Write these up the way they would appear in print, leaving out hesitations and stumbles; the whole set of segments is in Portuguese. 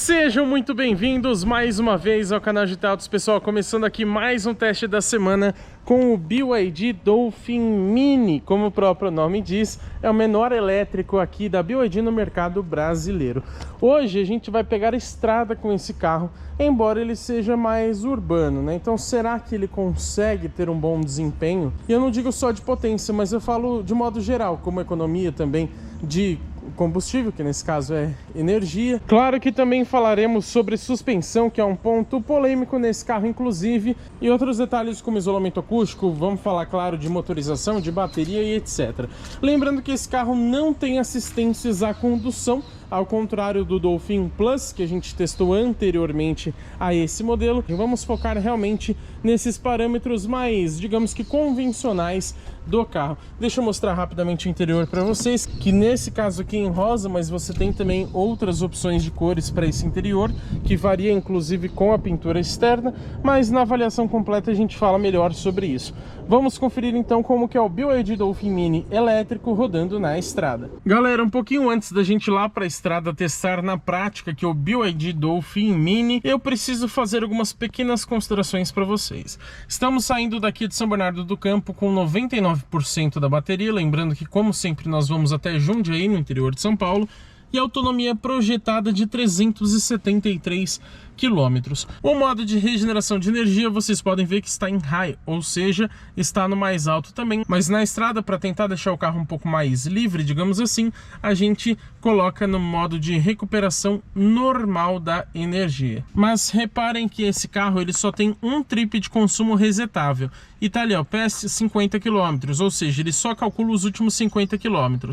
Sejam muito bem-vindos mais uma vez ao canal de Autos, pessoal, começando aqui mais um teste da semana com o BYD Dolphin Mini. Como o próprio nome diz, é o menor elétrico aqui da BYD no mercado brasileiro. Hoje a gente vai pegar a estrada com esse carro, embora ele seja mais urbano, né? Então será que ele consegue ter um bom desempenho? E eu não digo só de potência, mas eu falo de modo geral, como economia também de combustível, que nesse caso é energia. Claro que também falaremos sobre suspensão, que é um ponto polêmico nesse carro inclusive, e outros detalhes como isolamento acústico. Vamos falar, claro, de motorização, de bateria e etc. Lembrando que esse carro não tem assistências à condução, ao contrário do Dolphin Plus, que a gente testou anteriormente a esse modelo. E vamos focar realmente nesses parâmetros mais, digamos que convencionais do carro. Deixa eu mostrar rapidamente o interior para vocês, que nesse caso aqui em rosa, mas você tem também outras opções de cores para esse interior, que varia inclusive com a pintura externa, mas na avaliação completa a gente fala melhor sobre isso. Vamos conferir então como que é o BYD Dolphin Mini elétrico rodando na estrada. Galera, um pouquinho antes da gente ir lá para a estrada testar na prática que é o BYD Dolphin Mini, eu preciso fazer algumas pequenas considerações para vocês. Estamos saindo daqui de São Bernardo do Campo com 99% da bateria, lembrando que como sempre nós vamos até Jundiaí, no interior de São Paulo, e a autonomia projetada de 373 km. O modo de regeneração de energia vocês podem ver que está em high, ou seja, está no mais alto também, mas na estrada, para tentar deixar o carro um pouco mais livre, digamos assim, a gente coloca no modo de recuperação normal da energia. Mas reparem que esse carro ele só tem um trip de consumo resetável, e tá ali, ó, PS 50 km, ou seja, ele só calcula os últimos 50 km.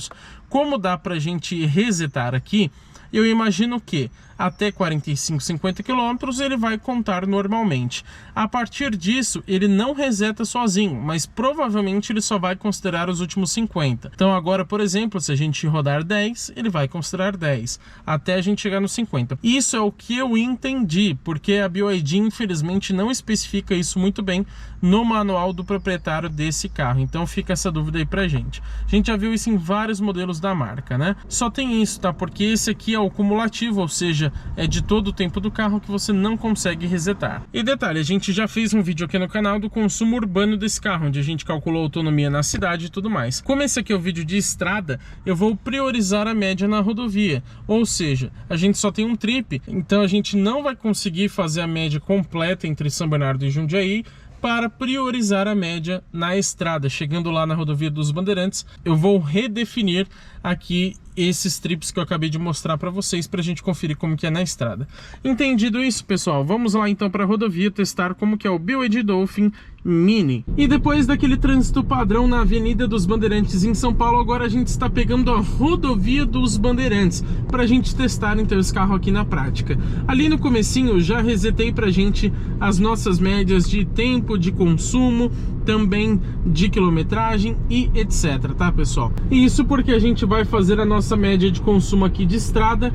Como dá pra gente resetar aqui, eu imagino que até 45, 50 km ele vai contar normalmente. A partir disso, ele não reseta sozinho, mas provavelmente ele só vai considerar os últimos 50. Então agora, por exemplo, se a gente rodar 10, ele vai considerar 10, até a gente chegar nos 50. Isso é o que eu entendi, porque a BYD infelizmente não especifica isso muito bem no manual do proprietário desse carro. Então fica essa dúvida aí pra gente. A gente já viu isso em vários modelos da marca, né? Só tem isso, tá? Porque esse aqui é o cumulativo, ou seja, é de todo o tempo do carro que você não consegue resetar. E detalhe, a gente já fez um vídeo aqui no canal do consumo urbano desse carro, onde a gente calculou a autonomia na cidade e tudo mais. Como esse aqui é o vídeo de estrada, eu vou priorizar a média na rodovia, ou seja, a gente só tem um trip, então a gente não vai conseguir fazer a média completa entre São Bernardo e Jundiaí, para priorizar a média na estrada. Chegando lá na rodovia dos Bandeirantes, eu vou redefinir aqui esses trips que eu acabei de mostrar para vocês, para a gente conferir como que é na estrada. Entendido isso, pessoal, vamos lá então para a rodovia testar como que é o BYD Dolphin Mini. E depois daquele trânsito padrão na Avenida dos Bandeirantes em São Paulo, agora a gente está pegando a rodovia dos Bandeirantes para a gente testar então esse carro aqui na prática. Ali no comecinho já resetei para a gente as nossas médias de tempo de consumo, também de quilometragem e etc, tá, pessoal? E isso porque a gente vai fazer a nossa média de consumo aqui de estrada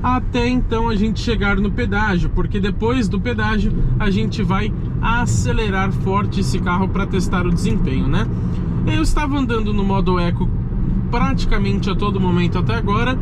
até então a gente chegar no pedágio, porque depois do pedágio a gente vai acelerar forte esse carro para testar o desempenho, né? Eu estava andando no modo eco praticamente a todo momento até agora,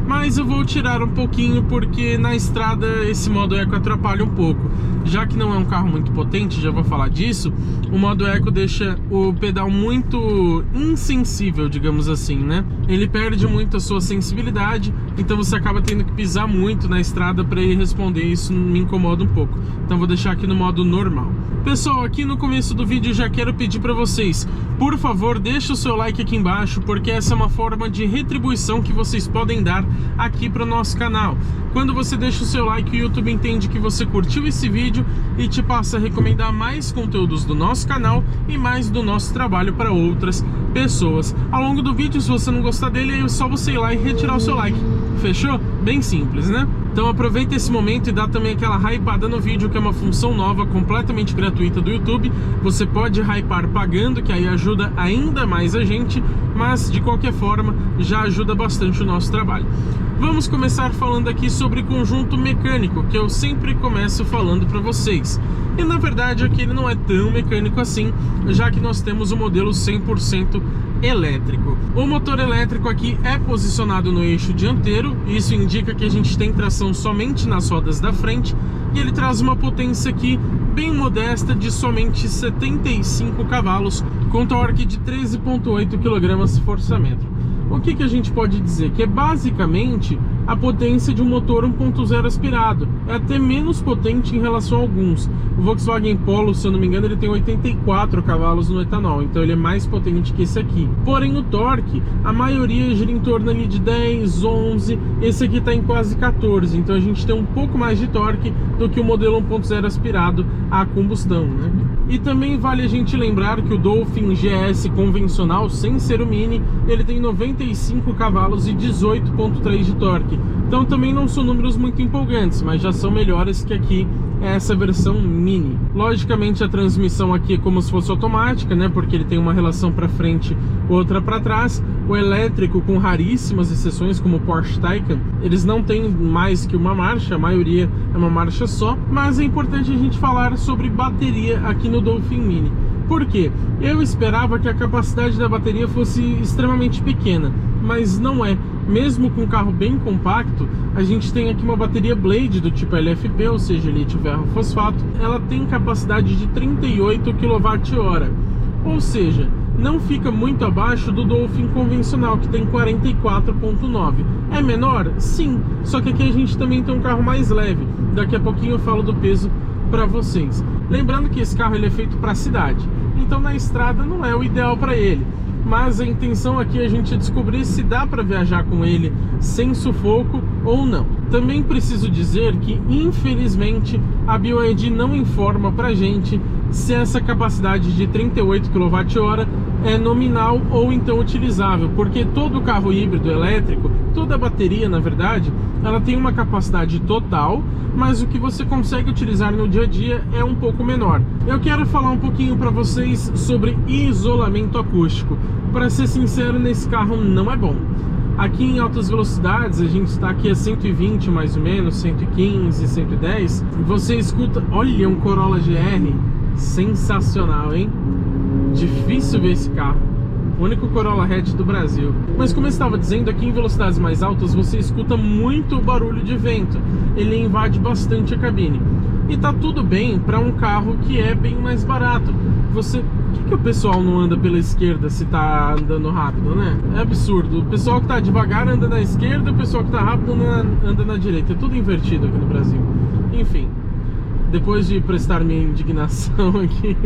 mas eu vou tirar um pouquinho porque na estrada esse modo eco atrapalha um pouco. Já que não é um carro muito potente, já vou falar disso, o modo eco deixa o pedal muito insensível, digamos assim, né? Ele perde muito a sua sensibilidade, então você acaba tendo que pisar muito na estrada para ele responder. Isso me incomoda um pouco, então vou deixar aqui no modo normal. Pessoal, aqui no começo do vídeo já quero pedir para vocês, por favor, deixa o seu like aqui embaixo, porque essa é uma forma de retribuição que vocês podem dar aqui para o nosso canal. Quando você deixa o seu like, o YouTube entende que você curtiu esse vídeo e te passa a recomendar mais conteúdos do nosso canal e mais do nosso trabalho para outras pessoas. Ao longo do vídeo, se você não gostar dele, é só você ir lá e retirar o seu like. Fechou? Bem simples, né? Então aproveita esse momento e dá também aquela hypada no vídeo, que é uma função nova, completamente gratuita do YouTube. Você pode hypar pagando, que aí ajuda ainda mais a gente, mas de qualquer forma já ajuda bastante o nosso trabalho. Vamos começar falando aqui sobre conjunto mecânico, que eu sempre começo falando para vocês. E na verdade aqui ele não é tão mecânico assim, já que nós temos o modelo 100% elétrico. O motor elétrico aqui é posicionado no eixo dianteiro, isso indica que a gente tem tração somente nas rodas da frente, e ele traz uma potência aqui bem modesta de somente 75 cavalos, com torque de 13,8 kgfm. O que a gente pode dizer? Que é basicamente a potência de um motor 1.0 aspirado. É até menos potente em relação a alguns. O Volkswagen Polo, se eu não me engano, ele tem 84 cavalos no etanol, então ele é mais potente que esse aqui. Porém, o torque, a maioria gira em torno ali de 10, 11, esse aqui está em quase 14, então a gente tem um pouco mais de torque do que o modelo 1.0 aspirado a combustão, né? E também vale a gente lembrar que o Dolphin GS convencional, sem ser o Mini, ele tem 95 cavalos e 18,3 de torque. Então também não são números muito empolgantes, mas já são melhores que aqui essa versão Mini. Logicamente a transmissão aqui é como se fosse automática, né? Porque ele tem uma relação para frente, outra para trás. O elétrico, com raríssimas exceções, como o Porsche Taycan, eles não têm mais que uma marcha, a maioria é uma marcha só. Mas é importante a gente falar sobre bateria aqui no Dolphin Mini. Por quê? Eu esperava que a capacidade da bateria fosse extremamente pequena, mas não é. Mesmo com um carro bem compacto, a gente tem aqui uma bateria Blade do tipo LFP, ou seja, lítio ferro fosfato. Ela tem capacidade de 38 kWh, ou seja, não fica muito abaixo do Dolphin convencional, que tem 44,9. É menor? Sim, só que aqui a gente também tem um carro mais leve. Daqui a pouquinho eu falo do peso para vocês. Lembrando que esse carro ele é feito para a cidade, então na estrada não é o ideal para ele. Mas a intenção aqui é a gente descobrir se dá para viajar com ele sem sufoco ou não. Também preciso dizer que, infelizmente, a BYD não informa pra gente se essa capacidade de 38 kWh é nominal ou então utilizável, porque todo carro híbrido elétrico, toda bateria, na verdade, ela tem uma capacidade total, mas o que você consegue utilizar no dia a dia é um pouco menor. Eu quero falar um pouquinho para vocês sobre isolamento acústico. Para ser sincero, nesse carro não é bom. Aqui em altas velocidades, a gente está aqui a 120 mais ou menos, 115, 110. Você escuta, olha, um Corolla GR sensacional, hein? Difícil ver esse carro. O único Corolla hatch do Brasil. Mas como eu estava dizendo, aqui em velocidades mais altas você escuta muito barulho de vento. Ele invade bastante a cabine. E tá tudo bem para um carro que é bem mais barato. Por que o pessoal não anda pela esquerda se tá andando rápido, né? É absurdo. O pessoal que tá devagar anda na esquerda, o pessoal que tá rápido anda na direita. É tudo invertido aqui no Brasil. Enfim, depois de prestar minha indignação aqui,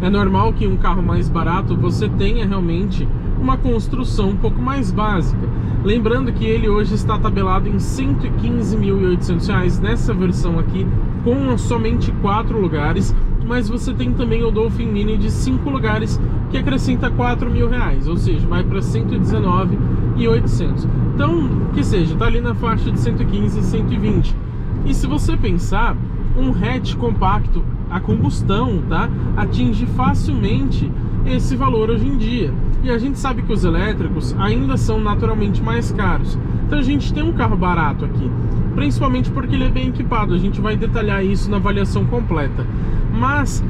é normal que um carro mais barato você tenha realmente uma construção um pouco mais básica. Lembrando que ele hoje está tabelado em R$ 115.800 nessa versão aqui, com somente 4 lugares, mas você tem também o Dolphin Mini de 5 lugares, que acrescenta R$4.000, ou seja, vai para 119.800. Então, que seja, tá ali na faixa de 115 e 120. E se você pensar, um hatch compacto a combustão, tá, atinge facilmente esse valor hoje em dia. E a gente sabe que os elétricos ainda são naturalmente mais caros. Então a gente tem um carro barato aqui, principalmente porque ele é bem equipado. A gente vai detalhar isso na avaliação completa. Mas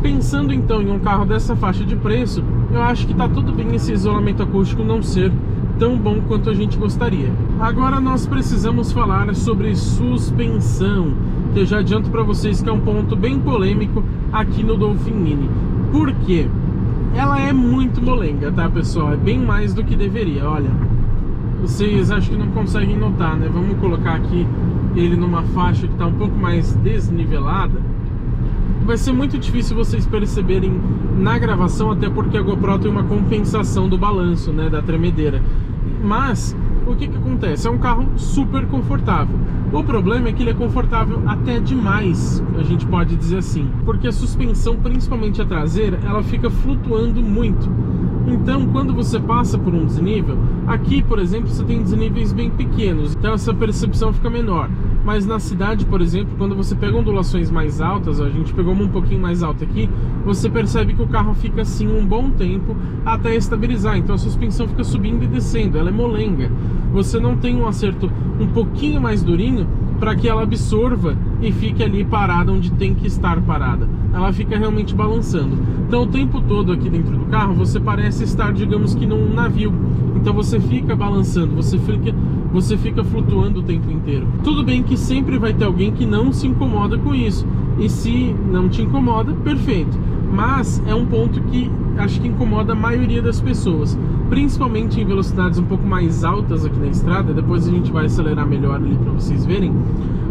pensando então em um carro dessa faixa de preço, eu acho que tá tudo bem esse isolamento acústico não ser tão bom quanto a gente gostaria. Agora nós precisamos falar sobre suspensão, que eu já adianto para vocês que é um ponto bem polêmico aqui no Dolphin Mini. Por quê? Ela é muito molenga, tá, pessoal? É bem mais do que deveria, olha. Vocês acho que não conseguem notar, né? Vamos colocar aqui ele numa faixa que está um pouco mais desnivelada. Vai ser muito difícil vocês perceberem na gravação, até porque a GoPro tem uma compensação do balanço, né, da tremedeira. Mas o que acontece? É um carro super confortável. O problema é que ele é confortável até demais, a gente pode dizer assim, porque a suspensão, principalmente a traseira, ela fica flutuando muito. Então, quando você passa por um desnível, aqui, por exemplo, você tem desníveis bem pequenos, então essa percepção fica menor. mas na cidade, por exemplo, quando você pega ondulações mais altas, ó, a gente pegou uma um pouquinho mais alta aqui, você percebe que o carro fica assim um bom tempo até estabilizar, então a suspensão fica subindo e descendo, ela é molenga. Você não tem um acerto um pouquinho mais durinho para que ela absorva e fique ali parada onde tem que estar parada. Ela fica realmente balançando. Então o tempo todo aqui dentro do carro você parece estar, digamos que num navio. Então você fica balançando, você fica flutuando o tempo inteiro. Tudo bem que sempre vai ter alguém que não se incomoda com isso. E se não te incomoda, perfeito. Mas é um ponto que acho que incomoda a maioria das pessoas, principalmente em velocidades um pouco mais altas aqui na estrada. Depois a gente vai acelerar melhor ali para vocês verem.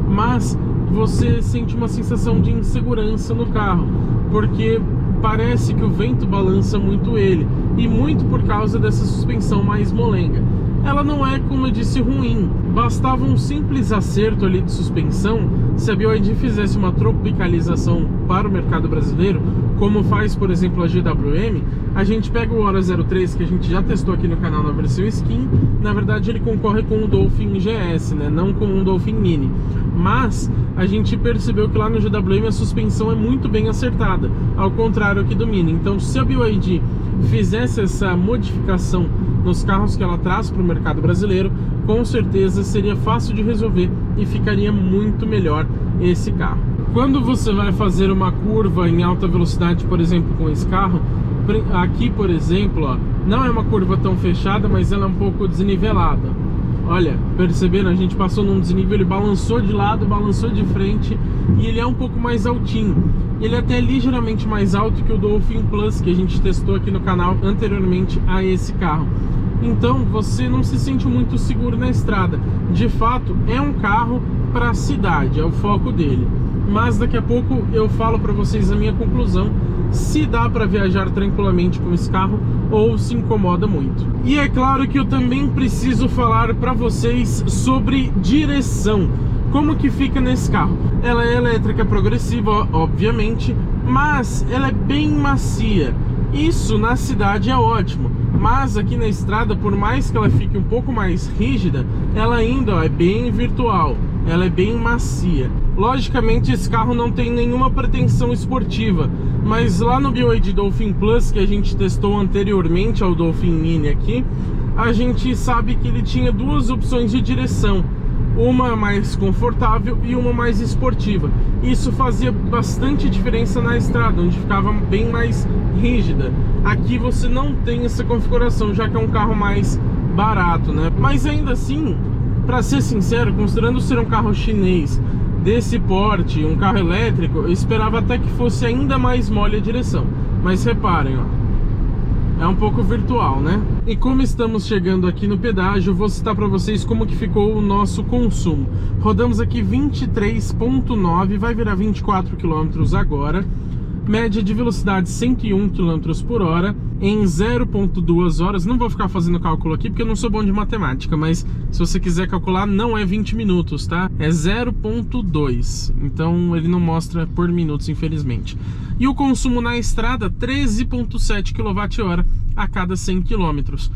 Mas você sente uma sensação de insegurança no carro, porque parece que o vento balança muito ele, e muito por causa dessa suspensão mais molenga. Ela não é, como eu disse, ruim. Bastava um simples acerto ali de suspensão. Se a BYD fizesse uma tropicalização para o mercado brasileiro, como faz, por exemplo, a GWM, a gente pega o Hora 03, que a gente já testou aqui no canal na versão Skin. Na verdade, ele concorre com o Dolphin GS, né? Não com o Dolphin Mini. Mas a gente percebeu que lá no GWM a suspensão é muito bem acertada, ao contrário aqui do Mini. Então, se a BYD fizesse essa modificação nos carros que ela traz para o mercado brasileiro, com certeza seria fácil de resolver e ficaria muito melhor esse carro. Quando você vai fazer uma curva em alta velocidade, por exemplo, com esse carro, aqui, por exemplo, ó, não é uma curva tão fechada, mas ela é um pouco desnivelada. Olha, perceberam? A gente passou num desnível, ele balançou de lado, balançou de frente, e ele é um pouco mais altinho. Ele é até ligeiramente mais alto que o Dolphin Plus, que a gente testou aqui no canal anteriormente a esse carro. Então você não se sente muito seguro na estrada. De fato, é um carro para a cidade, é o foco dele. Mas daqui a pouco eu falo para vocês a minha conclusão, se dá para viajar tranquilamente com esse carro ou se incomoda muito. E é claro que eu também preciso falar para vocês sobre direção. Como que fica nesse carro? Ela é elétrica progressiva, obviamente, mas ela é bem macia. Isso na cidade é ótimo, mas aqui na estrada, por mais que ela fique um pouco mais rígida, ela ainda é bem virtual, ela é bem macia. Logicamente esse carro não tem nenhuma pretensão esportiva, mas lá no BYD Dolphin Plus, que a gente testou anteriormente ao Dolphin Mini aqui, a gente sabe que ele tinha duas opções de direção, uma mais confortável e uma mais esportiva. Isso fazia bastante diferença na estrada, onde ficava bem mais rígida. Aqui você não tem essa configuração, já que é um carro mais barato, né? Mas ainda assim, para ser sincero, considerando ser um carro chinês desse porte, um carro elétrico, eu esperava até que fosse ainda mais mole a direção. Mas reparem, ó, é um pouco virtual, né? E como estamos chegando aqui no pedágio, vou citar para vocês como que ficou o nosso consumo. Rodamos aqui 23,9, vai virar 24 km agora. Média de velocidade 101 km por hora em 0,2 horas. Não vou ficar fazendo cálculo aqui porque eu não sou bom de matemática, mas se você quiser calcular, não é 20 minutos, tá? É 0,2. Então ele não mostra por minutos, infelizmente. E o consumo na estrada, 13,7 kWh a cada 100 km.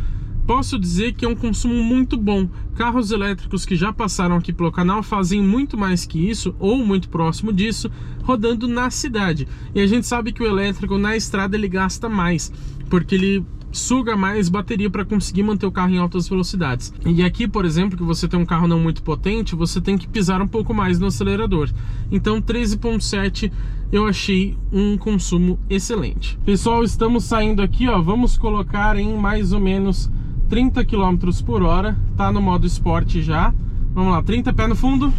Posso dizer que é um consumo muito bom. Carros elétricos que já passaram aqui pelo canal fazem muito mais que isso, ou muito próximo disso, rodando na cidade. E a gente sabe que o elétrico na estrada ele gasta mais, porque ele suga mais bateria para conseguir manter o carro em altas velocidades. E aqui, por exemplo, que você tem um carro não muito potente, você tem que pisar um pouco mais no acelerador. Então 13,7 eu achei um consumo excelente. Pessoal, estamos saindo aqui, ó, vamos colocar em mais ou menos 30 km por hora, tá no modo esporte já. Vamos lá, 30 pé no fundo.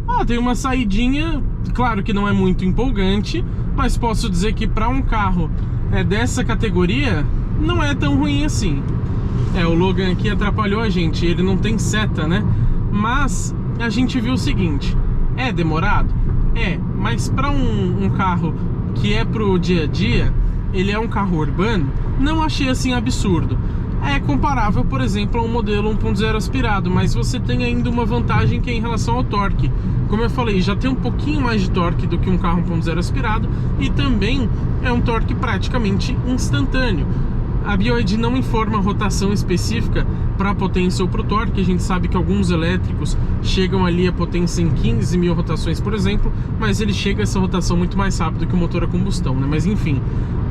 Ah, tem uma saidinha, claro que não é muito empolgante, mas posso dizer que para um carro dessa categoria, não é tão ruim assim. O Logan aqui atrapalhou a gente, ele não tem seta, né? Mas a gente viu o seguinte, é demorado? Mas para um carro que é pro dia a dia, ele é um carro urbano, não achei assim absurdo. É comparável, por exemplo, a um modelo 1.0 aspirado, mas você tem ainda uma vantagem que é em relação ao torque. Como eu falei, já tem um pouquinho mais de torque do que um carro 1.0 aspirado e também é um torque praticamente instantâneo. A BYD não informa a rotação específica para a potência ou para o torque. A gente sabe que alguns elétricos chegam ali a potência em 15.000 rotações, por exemplo, mas ele chega a essa rotação muito mais rápido que o motor a combustão, né? Mas enfim,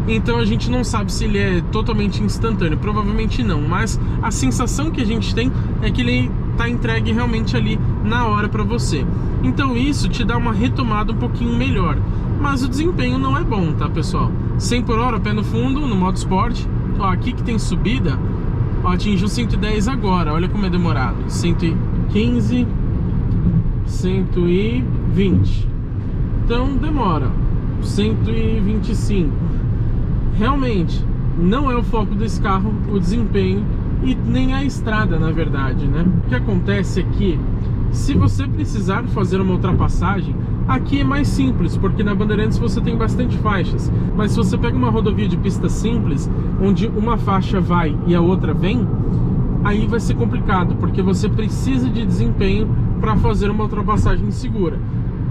então a gente não sabe se ele é totalmente instantâneo, provavelmente não, mas a sensação que a gente tem é que ele está entregue realmente ali na hora para você. Então isso te dá uma retomada um pouquinho melhor, mas o desempenho não é bom, tá, pessoal? 100 por hora, pé no fundo, no modo Sport. Ó, aqui que tem subida, ó, atingiu 110 agora, olha como é demorado. 115, 120. Então demora. 125. Realmente, não é o foco desse carro, o desempenho, e nem a estrada, na verdade, né? O que acontece é que, se você precisar fazer uma ultrapassagem, aqui é mais simples, porque na Bandeirantes você tem bastante faixas. Mas se você pega uma rodovia de pista simples, onde uma faixa vai e a outra vem, aí vai ser complicado, porque você precisa de desempenho para fazer uma ultrapassagem segura.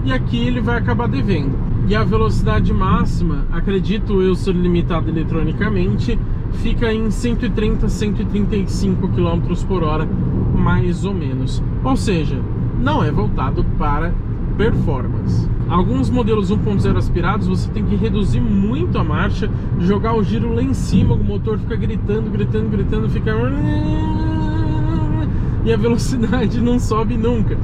E aqui ele vai acabar devendo. E a velocidade máxima, acredito eu ser limitada eletronicamente, fica em 130, 135 km por hora, mais ou menos. Ou seja, não é voltado para performance. Alguns modelos 1.0 aspirados você tem que reduzir muito a marcha, jogar o giro lá em cima, o motor fica gritando, gritando, gritando, fica... e a velocidade não sobe nunca.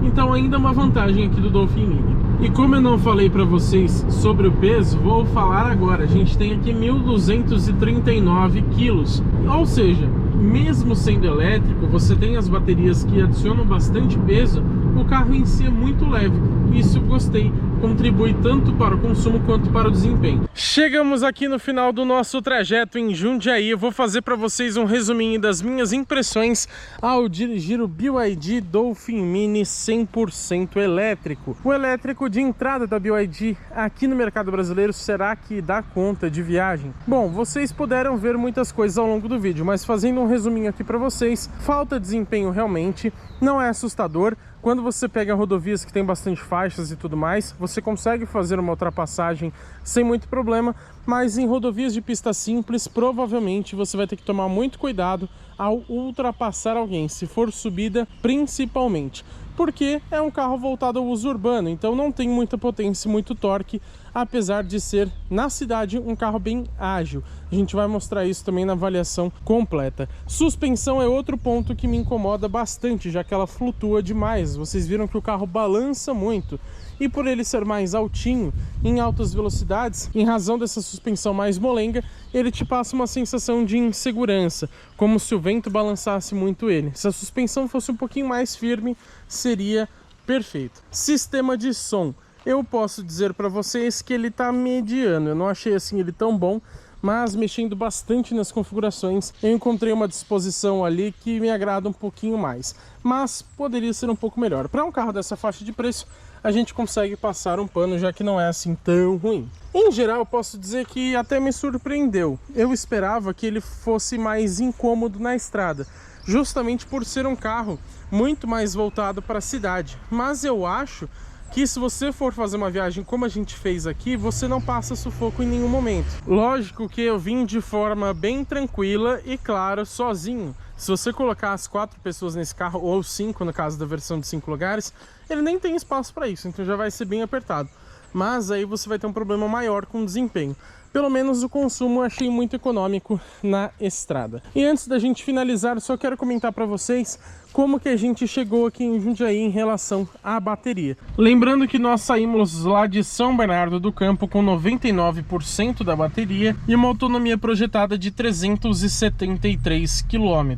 Então ainda é uma vantagem aqui do Dolphin Mini. E como eu não falei para vocês sobre o peso, vou falar agora. A gente tem aqui 1.239 quilos, ou seja, mesmo sendo elétrico, você tem as baterias que adicionam bastante peso, o carro em si é muito leve. Isso eu gostei, contribui tanto para o consumo quanto para o desempenho. Chegamos aqui no final do nosso trajeto em Jundiaí. Eu vou fazer para vocês um resuminho das minhas impressões ao dirigir o BYD Dolphin Mini 100% elétrico. O elétrico de entrada da BYD aqui no mercado brasileiro, será que dá conta de viagem? Bom, vocês puderam ver muitas coisas ao longo do vídeo, mas fazendo um resuminho aqui para vocês, falta desempenho realmente, não é assustador. Quando você pega rodovias que tem bastante faixas e tudo mais, você consegue fazer uma ultrapassagem sem muito problema, mas em rodovias de pista simples, provavelmente você vai ter que tomar muito cuidado ao ultrapassar alguém, se for subida principalmente, porque é um carro voltado ao uso urbano, então não tem muita potência, muito torque, apesar de ser, na cidade, um carro bem ágil. A gente vai mostrar isso também na avaliação completa. Suspensão é outro ponto que me incomoda bastante, já que ela flutua demais. Vocês viram que o carro balança muito. E por ele ser mais altinho, em altas velocidades, em razão dessa suspensão mais molenga, ele te passa uma sensação de insegurança, como se o vento balançasse muito ele. Se a suspensão fosse um pouquinho mais firme, seria perfeito. Sistema de som. Eu posso dizer para vocês que ele tá mediano. Eu não achei assim ele tão bom, mas mexendo bastante nas configurações, eu encontrei uma disposição ali que me agrada um pouquinho mais. Mas poderia ser um pouco melhor. Para um carro dessa faixa de preço, a gente consegue passar um pano, já que não é assim tão ruim. Em geral, eu posso dizer que até me surpreendeu. Eu esperava que ele fosse mais incômodo na estrada, justamente por ser um carro muito mais voltado para a cidade. Mas eu acho que se você for fazer uma viagem como a gente fez aqui, você não passa sufoco em nenhum momento. Lógico que eu vim de forma bem tranquila e, claro, sozinho. Se você colocar as 4 pessoas nesse carro, ou 5 no caso da versão de 5 lugares, ele nem tem espaço para isso, então já vai ser bem apertado. Mas aí você vai ter um problema maior com o desempenho. Pelo menos o consumo eu achei muito econômico na estrada. E antes da gente finalizar, só quero comentar para vocês como que a gente chegou aqui em Jundiaí em relação à bateria. Lembrando que nós saímos lá de São Bernardo do Campo com 99% da bateria e uma autonomia projetada de 373 km.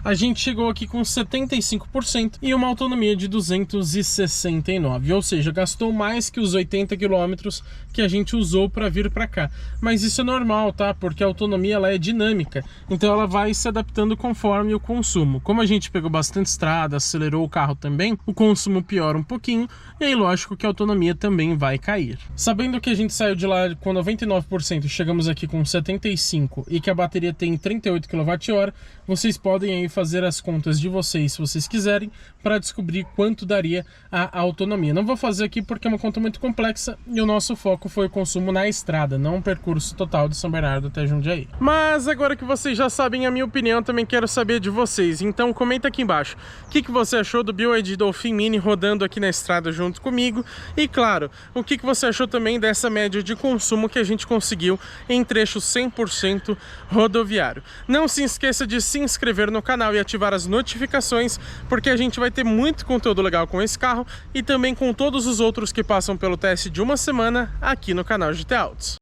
A gente chegou aqui com 75% e uma autonomia de 269, ou seja, gastou mais que os 80 km que a gente usou para vir para cá. Mas isso é normal, tá? Porque a autonomia ela é dinâmica, então ela vai se adaptando conforme o consumo. Como a gente pegou bastante bastante estrada, acelerou o carro também, o consumo piora um pouquinho, e aí lógico que a autonomia também vai cair. Sabendo que a gente saiu de lá com 99%, chegamos aqui com 75% e que a bateria tem 38 kWh, vocês podem aí fazer as contas de vocês, se vocês quiserem, para descobrir quanto daria a autonomia. Não vou fazer aqui porque é uma conta muito complexa e o nosso foco foi o consumo na estrada, não o percurso total de São Bernardo até Jundiaí. Mas agora que vocês já sabem a minha opinião, também quero saber de vocês. Então comenta aqui embaixo o que você achou do BYD Dolphin Mini rodando aqui na estrada junto comigo. E claro, o que você achou também dessa média de consumo que a gente conseguiu em trecho 100% rodoviário. Não se esqueça de se inscrever no canal e ativar as notificações, porque a gente vai ter muito conteúdo legal com esse carro e também com todos os outros que passam pelo teste de uma semana aqui no canal GT Autos.